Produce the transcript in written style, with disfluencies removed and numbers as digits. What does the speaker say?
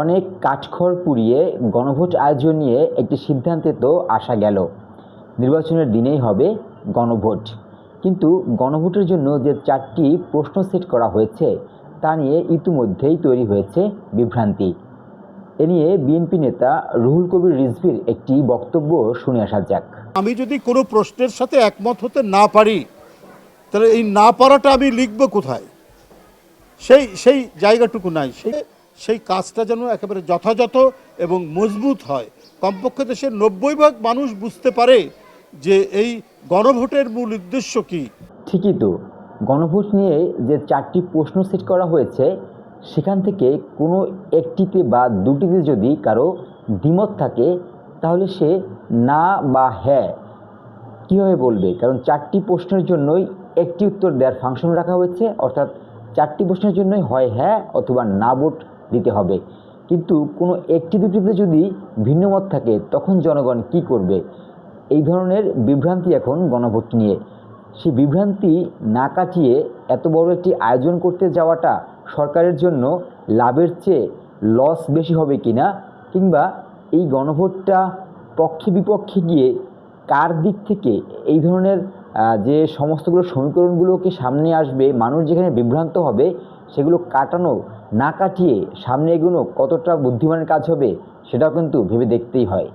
অনেক কাঠখড় পুড়িয়ে গণভোট আয়োজন নিয়ে একটি সিদ্ধান্তে তো আসা গেল, নির্বাচনের দিনেই হবে গণভোট। কিন্তু গণভোটের জন্য যে 4টি প্রশ্ন সেট করা হয়েছে তা নিয়ে ইতিমধ্যেই তৈরি হয়েছে বিভ্রান্তি। এ নিয়ে বিএনপি নেতা রুহুল কবির রিজভীর একটি বক্তব্য শুনে আসা যাক। আমি যদি কোনো প্রশ্নের সাথে একমত হতে না পারি, তাহলে এই না পারাটা আমি লিখব কোথায়? সেই জায়গাটুকু নাই। সেই কাজটা যেন একেবারে যথাযথ এবং মজবুত হয়। কমপক্ষে দেশের 90% মানুষ বুঝতে পারে যে এই গণভোটের মূল উদ্দেশ্য কী। ঠিকই তো, গণভোট নিয়ে যে 4টি প্রশ্ন সেট করা হয়েছে সেখান থেকে কোনো একটিতে বা দুটিতে যদি কারো দ্বিমত থাকে তাহলে সে না বা হ্যাঁ কীভাবে বলবে? কারণ 4টি প্রশ্নের জন্যই একটি উত্তর দেওয়ার ফাংশন রাখা হয়েছে, অর্থাৎ 4টি প্রশ্নের জন্যই হয় হ্যাঁ অথবা না ভোট দিতে হবে। কিন্তু কোনো একটি দুটিতে যদি ভিন্ন মত থাকে তখন জনগণ কি করবে? এই ধরনের বিভ্রান্তি এখন গণভোট নিয়ে। সেই বিভ্রান্তি না কাটিয়ে এত বড় একটি আয়োজন করতে যাওয়াটা সরকারের জন্য লাভের চেয়ে লস বেশি হবে কিনা, কিংবা এই গণভোটটা পক্ষে বিপক্ষে গিয়ে কার দিক থেকে এই ধরনের যে সমস্তগুলো সমীকরণগুলোকে সামনে আসবে, মানুষ যেখানে বিভ্রান্ত হবে সেগুলো কাটানো না কাটিয়ে সামনে এগোনো কতটা বুদ্ধিমানের কাজ হবে সেটাও কিন্তু ভেবে দেখতেই হয়।